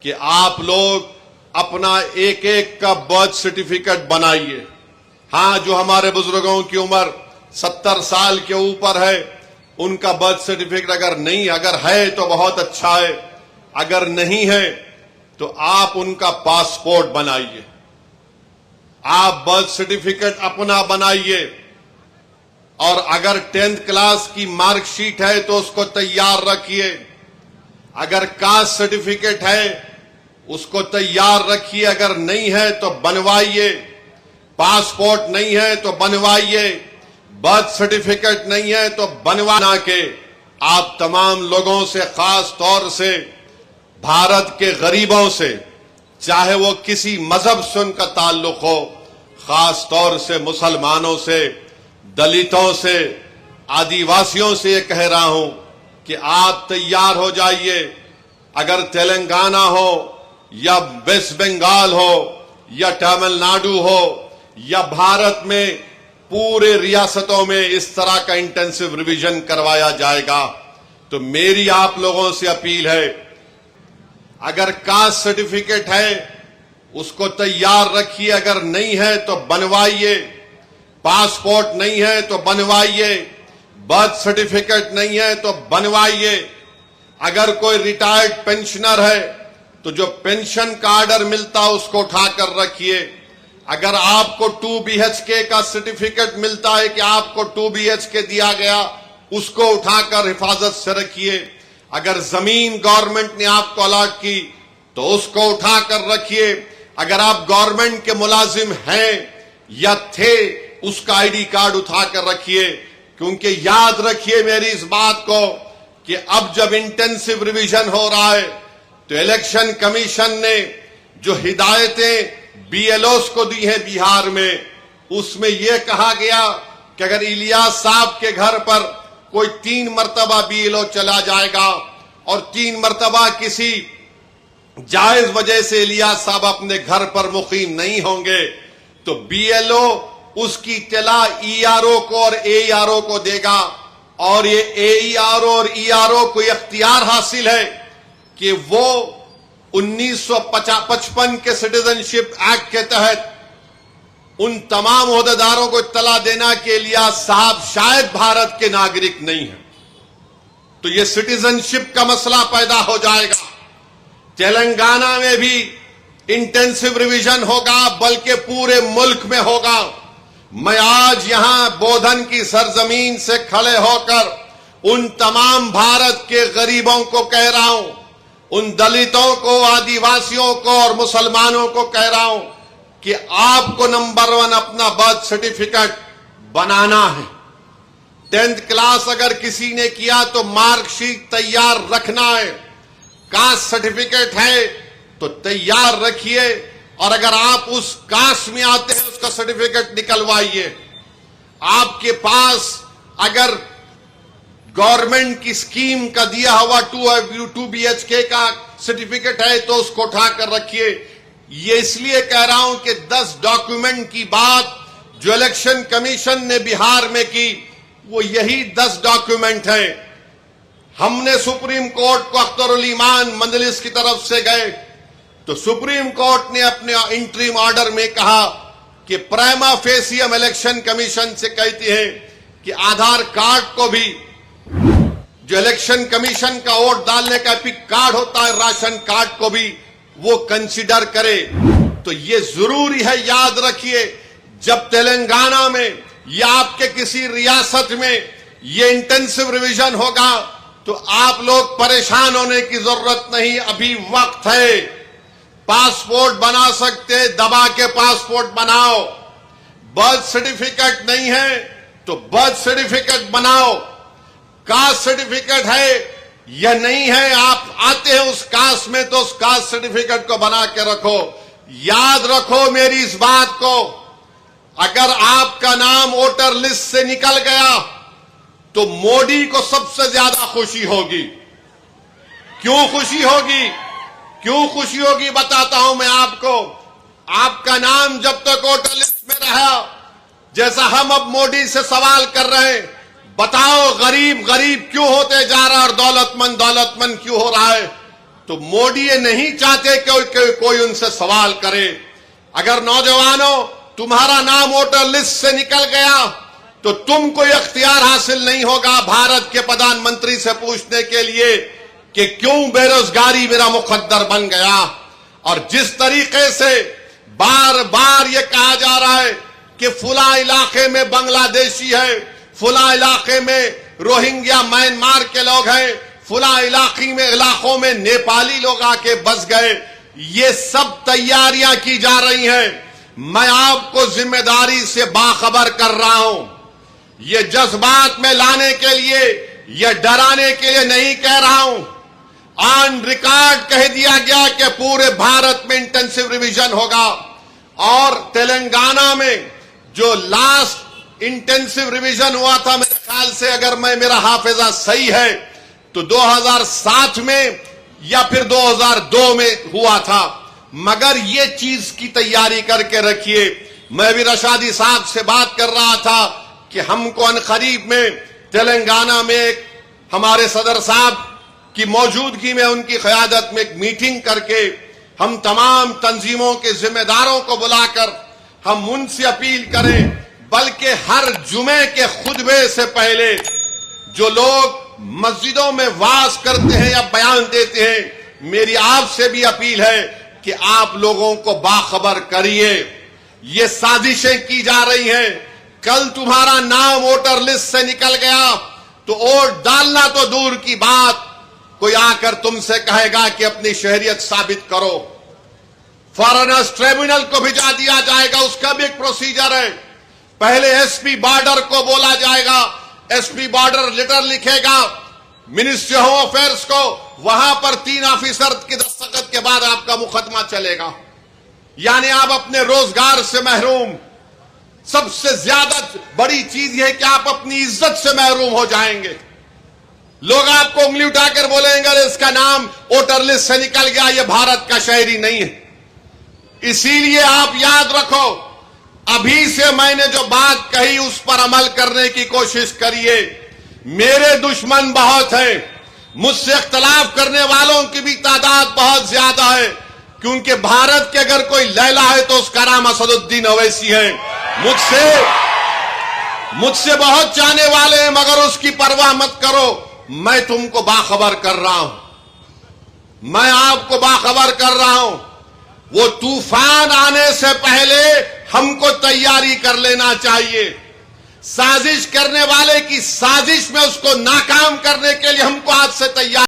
کہ آپ لوگ اپنا ایک ایک کا برتھ سرٹیفکیٹ بنائیے۔ ہاں، جو ہمارے بزرگوں کی عمر 70 سال کے اوپر ہے ان کا برتھ سرٹیفکیٹ اگر ہے تو بہت اچھا ہے، اگر نہیں ہے تو آپ ان کا پاسپورٹ بنائیے۔ آپ برتھ سرٹیفکیٹ اپنا بنائیے، اور اگر 10th کلاس کی مارک شیٹ ہے تو اس کو تیار رکھیے۔ اگر کاسٹ سرٹیفکیٹ ہے اس کو تیار رکھیے، اگر نہیں ہے تو بنوائیے۔ پاسپورٹ نہیں ہے تو بنوائیے، برتھ سرٹیفکیٹ نہیں ہے تو بنوانا کے آپ تمام لوگوں سے، خاص طور سے بھارت کے غریبوں سے، چاہے وہ کسی مذہب سے ان کا تعلق ہو، خاص طور سے مسلمانوں سے، دلتوں سے، آدیواسیوں سے یہ کہہ رہا ہوں کہ آپ تیار ہو جائیے۔ اگر تلنگانہ ہو یا ویسٹ بنگال ہو یا تمل ناڈو ہو یا بھارت میں پورے ریاستوں میں اس طرح کا انٹینسو ریویژن کروایا جائے گا، تو میری آپ لوگوں سے اپیل ہے، اگر کاسٹ سرٹیفکیٹ ہے اس کو تیار رکھیے، اگر نہیں ہے تو بنوائیے۔ پاسپورٹ نہیں ہے تو بنوائیے، برتھ سرٹیفکیٹ نہیں ہے تو بنوائیے۔ اگر کوئی ریٹائرڈ پینشنر ہے تو جو پینشن کا آرڈر ملتا اس کو اٹھا کر رکھیے۔ اگر آپ کو 2 BHK کا سرٹیفکیٹ ملتا ہے کہ آپ کو 2 BHK دیا گیا، اس کو اٹھا کر حفاظت سے رکھیے۔ اگر زمین گورنمنٹ نے آپ کو الاٹ کی تو اس کو اٹھا کر رکھیے۔ اگر آپ گورنمنٹ کے ملازم ہیں یا تھے، اس کا ID کارڈ اٹھا کر رکھیے، کیونکہ یاد رکھیے میری اس بات کو کہ اب جب انٹینسو ریویژن ہو رہا ہے تو الیکشن کمیشن نے جو ہدایتیں BLOs کو دی ہیں بہار میں، اس میں یہ کہا گیا کہ اگر الیاس صاحب کے گھر پر کوئی 3 مرتبہ BLO چلا جائے گا اور 3 مرتبہ کسی جائز وجہ سے الیاس صاحب اپنے گھر پر مقیم نہیں ہوں گے تو BLO اس کی اطلاع ERO کو اور AERO کو دے گا، اور یہ AERO اور ERO کو اختیار حاصل ہے کہ وہ 1955 کے سٹیزنشپ ایکٹ کے تحت ان تمام عہدیداروں کو اطلاع دینا کہ الیاس صاحب شاید بھارت کے ناگرک نہیں ہیں، تو یہ سٹیزنشپ کا مسئلہ پیدا ہو جائے گا۔ تلنگانہ میں بھی انٹینسو ریویژن ہوگا، بلکہ پورے ملک میں ہوگا۔ میں آج یہاں بودھن کی سرزمین سے کھڑے ہو کر ان تمام بھارت کے غریبوں کو کہہ رہا ہوں، ان دلتوں کو، آدیواسیوں کو اور مسلمانوں کو کہہ رہا ہوں کہ آپ کو نمبر 1 اپنا برتھ سرٹیفکیٹ بنانا ہے۔ 10th کلاس اگر کسی نے کیا تو مارک شیٹ تیار رکھنا ہے۔ کاسٹ سرٹیفکیٹ ہے تو تیار رکھیے، اور اگر آپ اس کاسٹ میں آتے ہیں اس کا سرٹیفکیٹ نکلوائیے۔ آپ کے پاس اگر گورنمنٹ کی سکیم کا دیا ہوا 2 BHK کا سرٹیفکیٹ ہے تو اس کو اٹھا کر رکھیے۔ یہ اس لیے کہہ رہا ہوں کہ 10 ڈاکیومنٹ کی بات جو الیکشن کمیشن نے بہار میں کی وہ یہی 10 ڈاکیومنٹ ہیں۔ ہم نے سپریم کورٹ کو اختر الایمان مجلس کی طرف سے گئے تو سپریم کورٹ نے اپنے انٹریم آرڈر میں کہا کہ پرائما فیسی ہم الیکشن کمیشن سے کہتے ہیں کہ آدھار کارڈ کو بھی، جو الیکشن کمیشن کا ووٹ ڈالنے کا ایپک کارڈ ہوتا ہے، راشن کارڈ کو بھی وہ کنسیڈر کرے۔ تو یہ ضروری ہے، یاد رکھیے، جب تلنگانہ میں یا آپ کے کسی ریاست میں یہ انٹینسو ریویژن ہوگا تو آپ لوگ پریشان ہونے کی ضرورت نہیں، ابھی وقت ہے۔ پاسپورٹ بنا سکتے، دبا کے پاسپورٹ بناؤ۔ برتھ سرٹیفکیٹ نہیں ہے تو برتھ سرٹیفکیٹ بناؤ۔ کاسٹ سرٹیفکیٹ ہے یا نہیں ہے، آپ آتے ہیں اس کاسٹ میں تو اس کاسٹ سرٹیفکیٹ کو بنا کے رکھو۔ یاد رکھو میری اس بات کو، اگر آپ کا نام ووٹر لسٹ سے نکل گیا تو مودی کو سب سے زیادہ خوشی ہوگی۔ کیوں خوشی ہوگی؟ کیوں خوشی ہوگی بتاتا ہوں میں آپ کو۔ آپ کا نام جب تک ووٹر لسٹ میں رہا، جیسا ہم اب مودی سے سوال کر رہے ہیں، بتاؤ غریب غریب کیوں ہوتے جا رہا اور دولت مند کیوں ہو رہا ہے، تو مودی یہ نہیں چاہتے کہ کوئی ان سے سوال کرے. اگر نوجوانوں تمہارا نام ووٹر لسٹ سے نکل گیا تو تم کو اختیار حاصل نہیں ہوگا بھارت کے پردھان منتری سے پوچھنے کے لیے کہ کیوں بے روزگاری میرا مقدر بن گیا. اور جس طریقے سے بار بار یہ کہا جا رہا ہے کہ فلاں علاقے میں بنگلہ دیشی ہے، فلاں علاقے میں روہنگیا میانمار کے لوگ ہیں، فلاں علاقوں میں نیپالی لوگ آ کے بس گئے، یہ سب تیاریاں کی جا رہی ہیں. میں آپ کو ذمہ داری سے باخبر کر رہا ہوں. یہ جذبات میں لانے کے لیے، یہ ڈرانے کے لیے نہیں کہہ رہا ہوں. آن ریکارڈ کہہ دیا گیا کہ پورے بھارت میں انٹینسو ریویژن ہوگا. اور تلنگانہ میں جو لاسٹ انٹینسو ریویژن ہوا تھا، میرے خیال سے اگر میرا حافظہ صحیح ہے تو 2007 میں یا پھر 2002 میں ہوا تھا. مگر یہ چیز کی تیاری کر کے رکھیے. میں بھی رشادی صاحب سے بات کر رہا تھا کہ ہم کو عنقریب میں تلنگانہ میں ہمارے صدر صاحب کی موجودگی میں، ان کی قیادت میں ایک میٹنگ کر کے ہم تمام تنظیموں کے ذمہ داروں کو بلا کر ہم ان سے اپیل کریں، بلکہ ہر جمعے کے خطبے سے پہلے جو لوگ مسجدوں میں وعظ کرتے ہیں یا بیان دیتے ہیں، میری آپ سے بھی اپیل ہے کہ آپ لوگوں کو باخبر کریے. یہ سازشیں کی جا رہی ہیں. کل تمہارا نام ووٹر لسٹ سے نکل گیا تو ووٹ ڈالنا تو دور کی بات، کوئی آ کر تم سے کہے گا کہ اپنی شہریت ثابت کرو. فارنرز ٹریبونل کو بھیجا دیا جائے گا، اس کا بھی ایک پروسیجر ہے. پہلے ایس پی بارڈر کو بولا جائے گا، ایس پی بارڈر لیٹر لکھے گا منسٹری ہوم افیئرز کو، وہاں پر 3 آفیسر کی دستخط کے بعد آپ کا مقدمہ چلے گا. یعنی آپ اپنے روزگار سے محروم. سب سے زیادہ بڑی چیز یہ ہے کہ آپ اپنی عزت سے محروم ہو جائیں گے. لوگ آپ کو انگلی اٹھا کر بولیں گے اس کا نام ووٹر لسٹ سے نکل گیا، یہ بھارت کا شہری نہیں ہے. اسی لیے آپ یاد رکھو، ابھی سے میں نے جو بات کہی اس پر عمل کرنے کی کوشش کریے. میرے دشمن بہت ہیں، مجھ سے اختلاف کرنے والوں کی بھی تعداد بہت زیادہ ہے، کیونکہ بھارت کے اگر کوئی لیلا ہے تو اس کا نام اسد الدین اویسی ہے. مجھ سے بہت چاہنے والے ہیں، مگر اس کی پرواہ مت کرو. میں تم کو باخبر کر رہا ہوں، میں آپ کو باخبر کر رہا ہوں. وہ طوفان آنے سے پہلے ہم کو تیاری کر لینا چاہیے. سازش کرنے والے کی سازش میں اس کو ناکام کرنے کے لیے ہم کو آج سے تیار